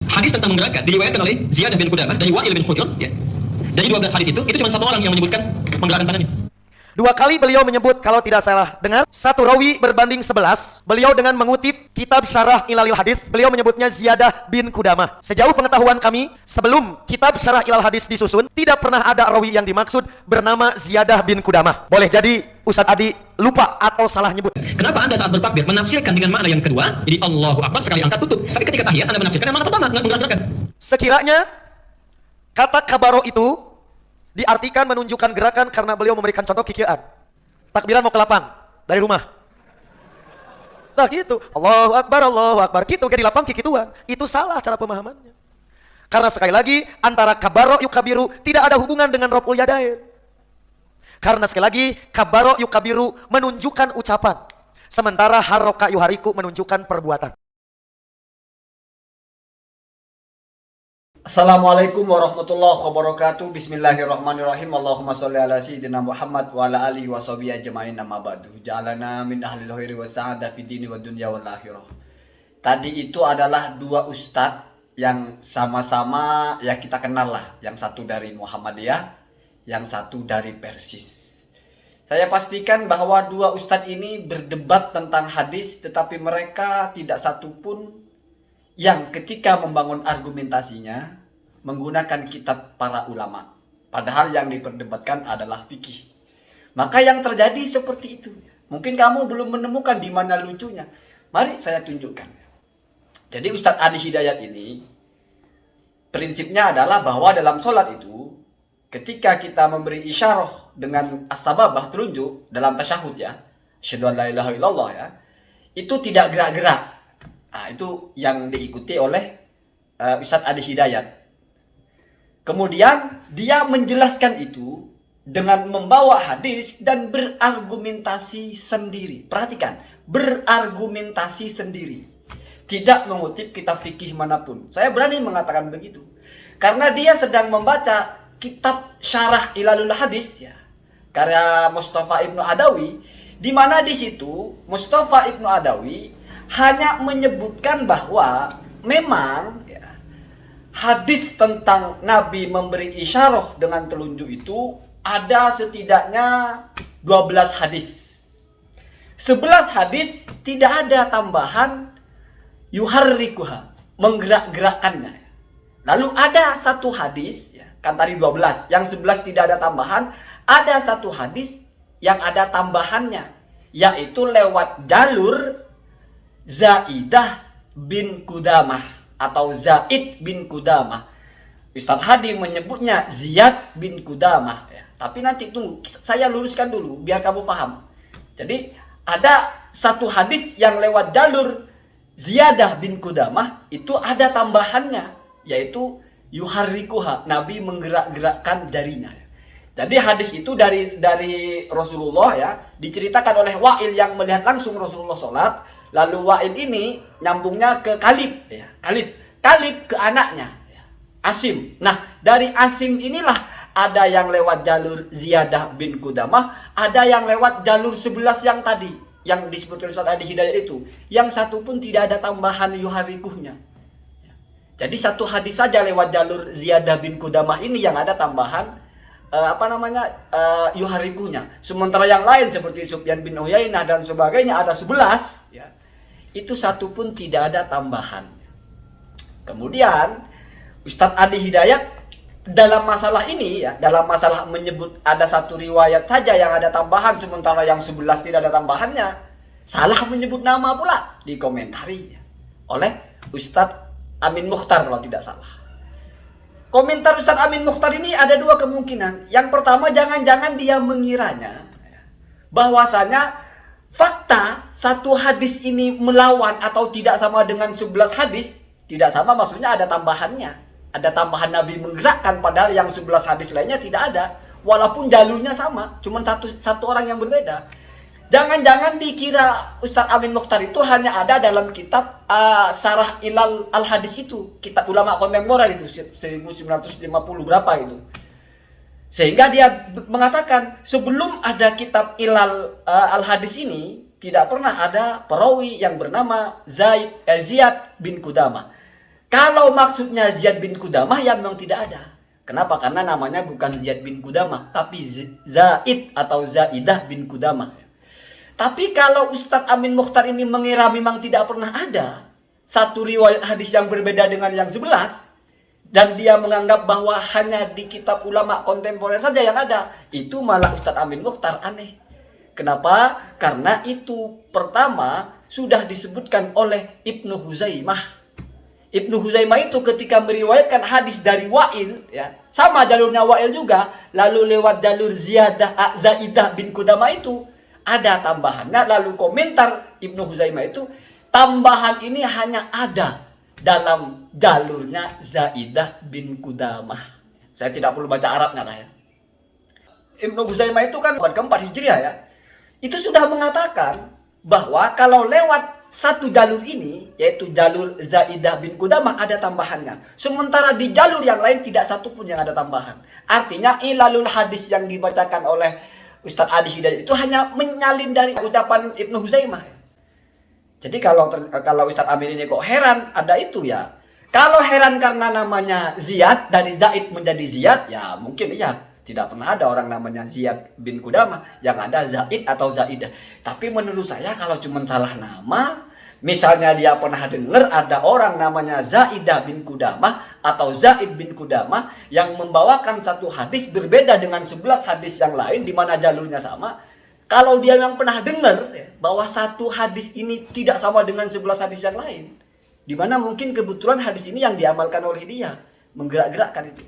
hadis tentang menggerakkan diriwayatkan oleh Ziyadah bin Qudamah dari Wa'il bin Hujr, ya. Dari 12 hadis itu cuma satu orang yang menyebutkan menggerakkan tangannya. Dua kali beliau menyebut, kalau tidak salah dengar, satu rawi berbanding 11. Beliau dengan mengutip kitab Syarah Ilalil Hadis, beliau menyebutnya Ziyadah bin Qudamah. Sejauh pengetahuan kami, sebelum kitab Syarah Ilal Hadis disusun, tidak pernah ada rawi yang dimaksud bernama Ziyadah bin Qudamah. Boleh jadi Ustadz Adi lupa atau salah nyebut. Kenapa Anda saat bertakbir menafsirkan dengan makna yang kedua? Jadi Allahu Akbar sekali angkat tutup. Tapi ketika tahiyat Anda menafsirkan yang makna pertama, menggerakkan. Sekiranya kata kabaro itu diartikan menunjukkan gerakan karena beliau memberikan contoh kikian. Takbiran mau ke lapang dari rumah. Nah gitu, Allahu Akbar, gitu kayak di lapang kikituan. Itu salah cara pemahamannya. Karena sekali lagi antara kabaro yukabiru tidak ada hubungan dengan raf'ul yadain. Karena sekali lagi kabaro yukabiru menunjukkan ucapan, sementara haroka yuhariku menunjukkan perbuatan. Assalamualaikum warahmatullahi wabarakatuh. Bismillahirrahmanirrahim. Allahumma sholli ala sayyidina Muhammad wa ala alihi wa sahbihi ajma'in, amma ba'du. Ja'alana min ahlil khairi wa sa'adah fid dini wa dunya wal akhirah. Tadi itu adalah dua ustadz yang sama-sama ya kita kenal lah. Yang satu dari Muhammadiyah, yang satu dari Persis. Saya pastikan bahwa dua ustadz ini berdebat tentang hadis, tetapi mereka tidak satupun yang ketika membangun argumentasinya menggunakan kitab para ulama. Padahal yang diperdebatkan adalah fikih. Maka yang terjadi seperti itu. Mungkin kamu belum menemukan di mana lucunya. Mari saya tunjukkan. Jadi Ustadz Adi Hidayat ini prinsipnya adalah bahwa dalam sholat itu ketika kita memberi isyarah dengan as-sababah telunjuk dalam tasyahud ya, asyhadu an la ilaha illallah ya, itu tidak gerak-gerak. Nah, itu yang diikuti oleh Ustadz Adi Hidayat. Kemudian dia menjelaskan itu dengan membawa hadis dan berargumentasi sendiri. Perhatikan, berargumentasi sendiri. Tidak mengutip kitab fikih manapun. Saya berani mengatakan begitu. Karena dia sedang membaca kitab Syarah Ilalul Hadis ya, karya Mustafa Ibnu Adawi, di mana di situ Mustafa Ibnu Adawi hanya menyebutkan bahwa memang ya, hadis tentang Nabi memberi isyarah dengan telunjuk itu ada setidaknya 12 hadis. 11 hadis tidak ada tambahan yuharrikuha, menggerak-gerakkannya. Lalu ada satu hadis, ya, kan tadi 12, yang 11 tidak ada tambahan, ada satu hadis yang ada tambahannya, yaitu lewat jalur Zaidah bin Qudamah atau Zaid bin Qudamah. Ustadz Hadi menyebutnya Ziyad bin Qudamah ya. Tapi nanti tunggu, saya luruskan dulu biar kamu paham. Jadi ada satu hadis yang lewat jalur Ziyadah bin Qudamah, itu ada tambahannya, yaitu yuharrikuha, Nabi menggerak-gerakkan jarinya. Jadi hadis itu dari Rasulullah ya, diceritakan oleh Wa'il yang melihat langsung Rasulullah sholat. Lalu Wa'il ini nyambungnya ke Kalib ya, Kalib ke anaknya ya, Asim. Nah, dari Asim inilah ada yang lewat jalur Ziyadah bin Qudamah, ada yang lewat jalur 11 yang tadi yang disebutkan Ustadz Adi Hidayat itu. Yang satu pun tidak ada tambahan yuharikuhnya. Jadi satu hadis saja lewat jalur Ziyadah bin Qudamah ini yang ada tambahan yuharikuhnya. Sementara yang lain seperti Sufyan bin Uyainah dan sebagainya ada 11 ya. Itu satu pun tidak ada tambahan. Kemudian Ustadz Adi Hidayat dalam masalah ini ya, dalam masalah menyebut ada satu riwayat saja yang ada tambahan sementara yang 11 tidak ada tambahannya, salah menyebut nama pula, dikomentari ya, oleh Ustadz Amin Mukhtar kalau tidak salah. Komentar Ustadz Amin Mukhtar ini ada dua kemungkinan. Yang pertama, jangan-jangan dia mengiranya bahwasanya fakta satu hadis ini melawan atau tidak sama dengan 11 hadis. Tidak sama maksudnya ada tambahannya. Ada tambahan Nabi menggerakkan, padahal yang 11 hadis lainnya tidak ada. Walaupun jalurnya sama, cuma satu orang yang berbeda. Jangan-jangan dikira Ustadz Amin Mukhtar itu hanya ada dalam kitab Syarah Ilal Al-Hadis itu. Kitab ulama kontemporer itu, 1950 berapa itu. Sehingga dia mengatakan sebelum ada kitab Ilal Al-Hadis ini tidak pernah ada perawi yang bernama Ziyad bin Qudamah. Kalau maksudnya Ziyad bin Qudamah, ya memang tidak ada. Kenapa? Karena namanya bukan Ziyad bin Qudamah, tapi Zaid atau Zaidah bin Qudamah. Tapi kalau Ustadz Amin Mukhtar ini mengira memang tidak pernah ada satu riwayat hadis yang berbeda dengan yang 11, dan dia menganggap bahwa hanya di kitab ulama kontemporer saja yang ada, itu malah Ustadz Amin Mukhtar aneh. Kenapa? Karena itu pertama sudah disebutkan oleh Ibnu Huzaimah. Ibnu Huzaimah itu ketika meriwayatkan hadis dari Wa'il, ya, sama jalurnya Wa'il juga, lalu lewat jalur Zaidah bin Qudamah itu ada tambahannya, lalu komentar Ibnu Huzaimah itu, tambahan ini hanya ada dalam jalurnya Zaidah bin Qudamah. Saya tidak perlu baca Arabnya lah ya. Ibnu Huzaimah itu kan abad keempat Hijriah ya. Itu sudah mengatakan bahwa kalau lewat satu jalur ini, yaitu jalur Zaidah bin Qudamah, ada tambahannya. Sementara di jalur yang lain tidak satu pun yang ada tambahan. Artinya ilalul hadis yang dibacakan oleh Ustadz Adi Hidayat itu hanya menyalin dari ucapan Ibnu Huzaimah. Jadi kalau Ustadz Amin ini kok heran, ada itu ya. Kalau heran karena namanya Ziyad, dari Zaid menjadi Ziyad, ya mungkin iya. Tidak pernah ada orang namanya Ziyad bin Qudamah, yang ada Zaid atau Zaidah. Tapi menurut saya kalau cuma salah nama, misalnya dia pernah dengar ada orang namanya Zaidah bin Qudamah atau Zaid bin Qudamah yang membawakan satu hadis berbeda dengan 11 hadis yang lain di mana jalurnya sama. Kalau dia yang pernah dengar bahwa satu hadis ini tidak sama dengan 11 hadis yang lain, di mana mungkin kebetulan hadis ini yang diamalkan oleh dia, menggerak-gerakkan itu.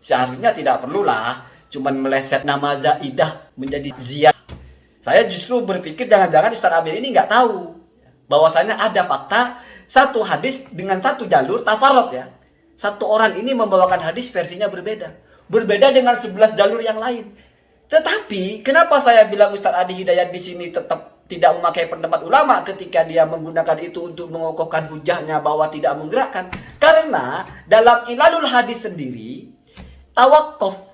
Seharusnya tidak perlulah cuman meleset nama Zaidah menjadi Ziyad. Saya justru berpikir jangan-jangan Ustadz Amin ini nggak tahu bahwasanya ada fakta satu hadis dengan satu jalur tafarot ya. Satu orang ini membawakan hadis versinya berbeda. Berbeda dengan 11 jalur yang lain. Tetapi kenapa saya bilang Ustadz Adi Hidayat di sini tetap tidak memakai pendapat ulama ketika dia menggunakan itu untuk mengokohkan hujahnya bahwa tidak menggerakkan? Karena dalam ilalul hadis sendiri tawakuf,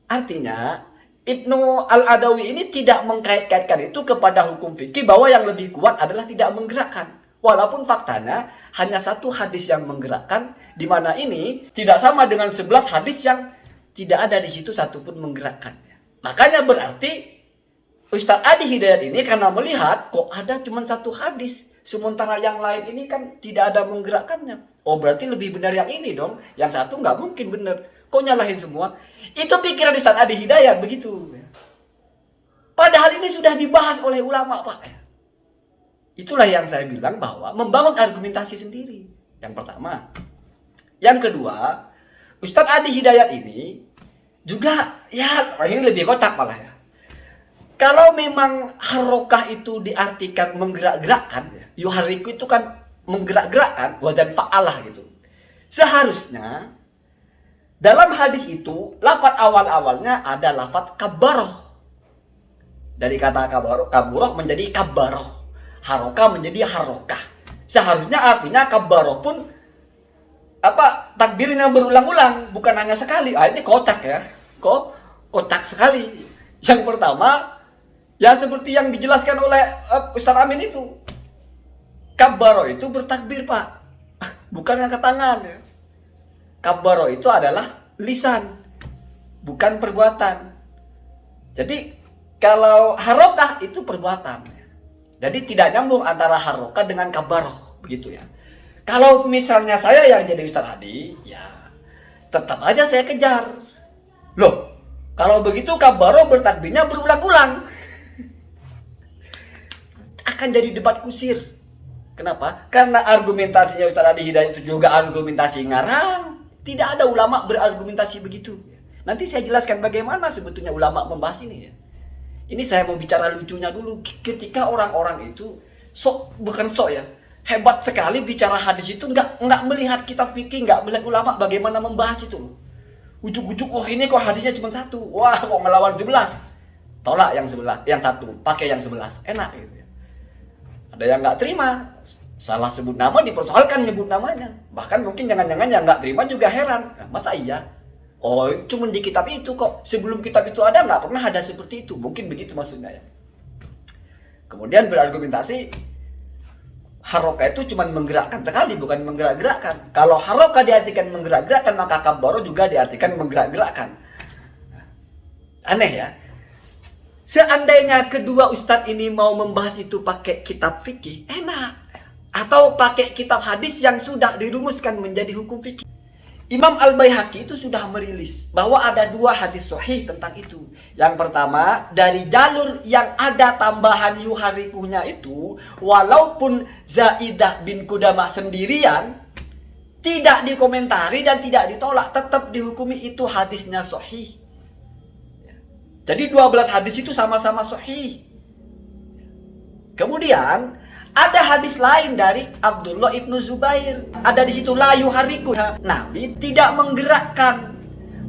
artinya Ibnu Al-Adawi ini tidak mengkait-kaitkan itu kepada hukum fikih bahwa yang lebih kuat adalah tidak menggerakkan. Walaupun faktanya hanya satu hadis yang menggerakkan, di mana ini tidak sama dengan 11 hadis yang tidak ada di situ satupun menggerakkan. Makanya berarti Ustadz Adi Hidayat ini karena melihat kok ada cuma satu hadis, sementara yang lain ini kan tidak ada menggerakkannya. Oh berarti lebih benar yang ini dong, yang satu nggak mungkin benar. Kok nyalahin semua? Itu pikiran Ustadz Adi Hidayat begitu. Padahal ini sudah dibahas oleh ulama Pak. Itulah yang saya bilang bahwa membangun argumentasi sendiri. Yang pertama. Yang kedua, Ustadz Adi Hidayat ini juga ya ini lebih kocak malah ya. Kalau memang harokah itu diartikan menggerak-gerakkan, yuhariku itu kan menggerak-gerakkan, wazan fa'alah gitu. Seharusnya dalam hadis itu lafaz awal-awalnya ada lafaz kabaroh. Dari kata kabaroh menjadi kabaroh. Harokah menjadi harokah. Seharusnya artinya kabaroh pun takbirnya berulang-ulang, bukan hanya sekali. Ini kocak ya. Kocak sekali. Yang pertama, ya seperti yang dijelaskan oleh Ustadz Amin itu. Kabbaro itu bertakbir, Pak. Bukan angkat tangan ya. Kabbaro itu adalah lisan, bukan perbuatan. Jadi kalau harokah itu perbuatan. Jadi tidak nyambung antara harokah dengan kabbaro, begitu ya. Kalau misalnya saya yang jadi Ustadz Hadi, ya tetap aja saya kejar. Loh, kalau begitu kabbaro bertakbirnya berulang-ulang. Akan jadi debat kusir. Kenapa? Karena argumentasinya Ustadz Adi Hidayat itu juga argumentasi ngarang. Tidak ada ulama berargumentasi begitu. Nanti saya jelaskan bagaimana sebetulnya ulama membahas ini ya. Ini saya mau bicara lucunya dulu. Ketika orang-orang itu bukan ya, hebat sekali bicara hadis itu nggak melihat kitab fikih, nggak melihat ulama bagaimana membahas itu loh. Ujuk-ujuk, oh ini kok hadisnya cuma satu. Wah, kok melawan 11. Tolak yang 11, yang satu, pakai yang 11. Enak gitu ya. Ada yang nggak terima. Salah sebut nama dipersoalkan nyebut namanya. Bahkan mungkin jangan-jangan yang nggak terima juga heran. Nah, masa iya? Oh, cuma di kitab itu kok. Sebelum kitab itu ada nggak pernah ada seperti itu. Mungkin begitu maksudnya ya. Kemudian berargumentasi, Haroka itu cuma menggerakkan sekali, bukan menggerak-gerakkan. Kalau haroka diartikan menggerak-gerakkan, maka kabaro juga diartikan menggerak-gerakkan. Aneh ya. Seandainya kedua ustadz ini mau membahas itu pakai kitab fikih, enak. Atau pakai kitab hadis yang sudah dirumuskan menjadi hukum fikih. Imam Al-Baihaqi itu sudah merilis bahwa ada 2 hadis sahih tentang itu. Yang pertama, dari jalur yang ada tambahan yuharikuhnya itu, walaupun Zaidah bin Qudamah sendirian, tidak dikomentari dan tidak ditolak, tetap dihukumi itu hadisnya sahih. Jadi 12 hadis itu sama-sama sahih. Kemudian ada hadis lain dari Abdullah ibnu Zubair. Ada di situ la yuhariku. Nabi tidak menggerakkan.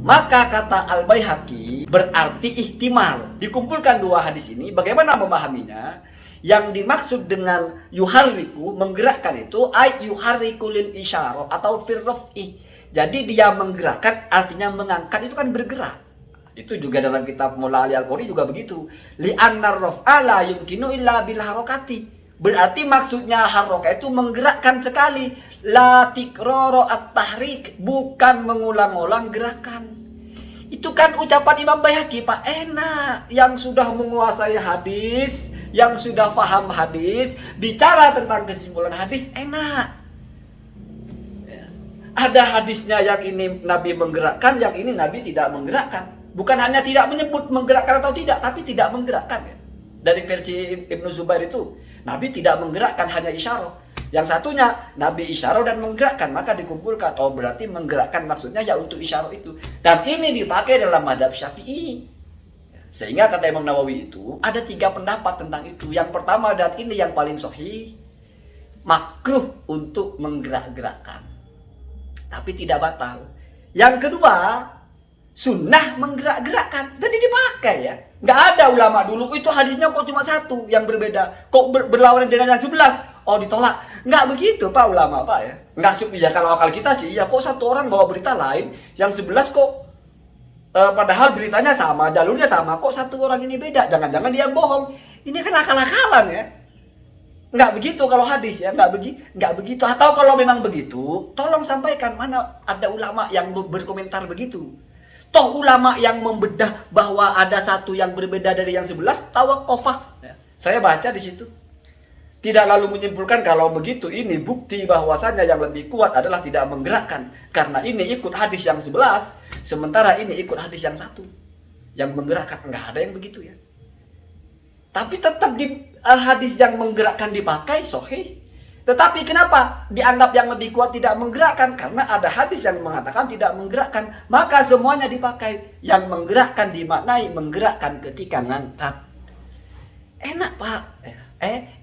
Maka kata Al-Baihaqi berarti ihtimal. Dikumpulkan 2 hadis ini. Bagaimana memahaminya? Yang dimaksud dengan yuhariku, menggerakkan itu ay yuhariku lil isyarah atau firraf'i. Jadi dia menggerakkan artinya mengangkat, itu kan bergerak. Itu juga dalam kitab Mula Ali Al-Qori juga begitu. Li'annar raf'a la yumkinu illa bil harokati. Berarti maksudnya haroka itu menggerakkan sekali. La tikroro at-tahrik, bukan mengulang-ulang gerakan. Itu kan ucapan Imam Baihaqi, Pak. Enak. Yang sudah menguasai hadis, yang sudah paham hadis, bicara tentang kesimpulan hadis, enak. Ada hadisnya yang ini Nabi menggerakkan, yang ini Nabi tidak menggerakkan. Bukan hanya tidak menyebut menggerakkan atau tidak, tapi tidak menggerakkan. Ya. Dari versi Ibnu Zubair itu, Nabi tidak menggerakkan, hanya isyarah. Yang satunya, Nabi isyarah dan menggerakkan. Maka dikumpulkan, oh berarti menggerakkan maksudnya ya untuk isyarah itu. Dan ini dipakai dalam mazhab Syafi'i. Sehingga kata Imam Nawawi itu, ada 3 pendapat tentang itu. Yang pertama, dan ini yang paling sahih, makruh untuk menggerak-gerakkan. Tapi tidak batal. Yang kedua, sunnah menggerak-gerakkan. Jadi dipakai ya. Nggak ada ulama dulu, itu hadisnya kok cuma 1 yang berbeda. Kok berlawanan dengan yang 11? Oh ditolak. Nggak begitu Pak ulama Pak ya. Nggak ya, kalau akal kita sih ya kok 1 orang bawa berita lain, yang 11 kok padahal beritanya sama, jalurnya sama, kok 1 orang ini beda. Jangan-jangan dia bohong. Ini kan akal-akalan ya. Nggak begitu kalau hadis ya, nggak begitu. Atau kalau memang begitu, tolong sampaikan mana ada ulama yang berkomentar begitu. Toh ulama yang membedah bahwa ada 1 yang berbeda dari yang 11, tawakofah. Ya. Saya baca di situ. Tidak lalu menyimpulkan kalau begitu ini bukti bahwasanya yang lebih kuat adalah tidak menggerakkan. Karena ini ikut hadis yang 11, sementara ini ikut hadis yang 1. Yang menggerakkan, nggak ada yang begitu ya. Tapi tetap di hadis yang menggerakkan dipakai, sahih. Tetapi kenapa dianggap yang lebih kuat tidak menggerakkan? Karena ada hadis yang mengatakan tidak menggerakkan. Maka semuanya dipakai. Yang menggerakkan dimaknai menggerakkan ketika ngangkat. Enak Pak.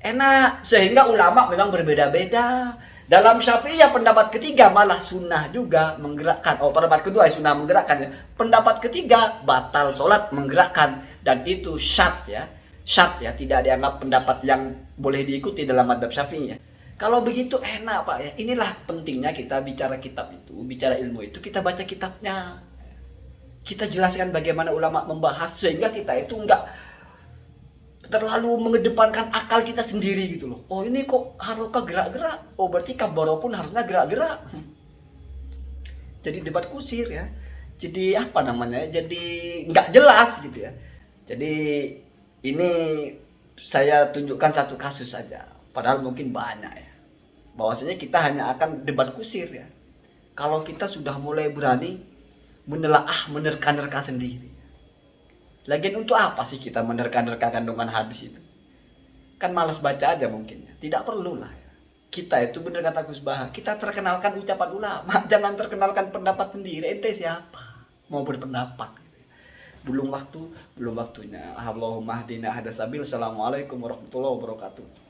Enak. Sehingga ulama memang berbeda-beda. Dalam Syafi'iyah pendapat ketiga malah sunnah juga menggerakkan. Oh pendapat kedua sunnah menggerakkan. Pendapat ketiga batal sholat menggerakkan. Dan itu syad ya. Syad ya. Tidak dianggap pendapat yang boleh diikuti dalam mazhab Syafi'iyah. Kalau begitu enak Pak ya. Inilah pentingnya kita bicara kitab itu, bicara ilmu itu, kita baca kitabnya. Kita jelaskan bagaimana ulama membahas sehingga kita itu enggak terlalu mengedepankan akal kita sendiri gitu loh. Oh ini kok haroka gerak-gerak. Oh berarti kabaro pun harusnya gerak-gerak. Jadi debat kusir ya. Jadi apa namanya? Jadi enggak jelas gitu ya. Jadi ini saya tunjukkan 1 kasus saja. Padahal mungkin banyak ya. Bahwasanya kita hanya akan debat kusir ya. Kalau kita sudah mulai berani menelaah, menerka-nerka sendiri. Lagian untuk apa sih kita menerka-nerka kandungan hadis itu? Kan malas baca aja mungkin ya. Tidak perlu lah ya. Kita itu benar kata Gus Baha, kita terkenalkan ucapan ulama. Jangan terkenalkan pendapat sendiri. Ente siapa? Mau berpendapat. Belum waktunya. Allahumma hdina hadasabil. Assalamualaikum warahmatullahi wabarakatuh.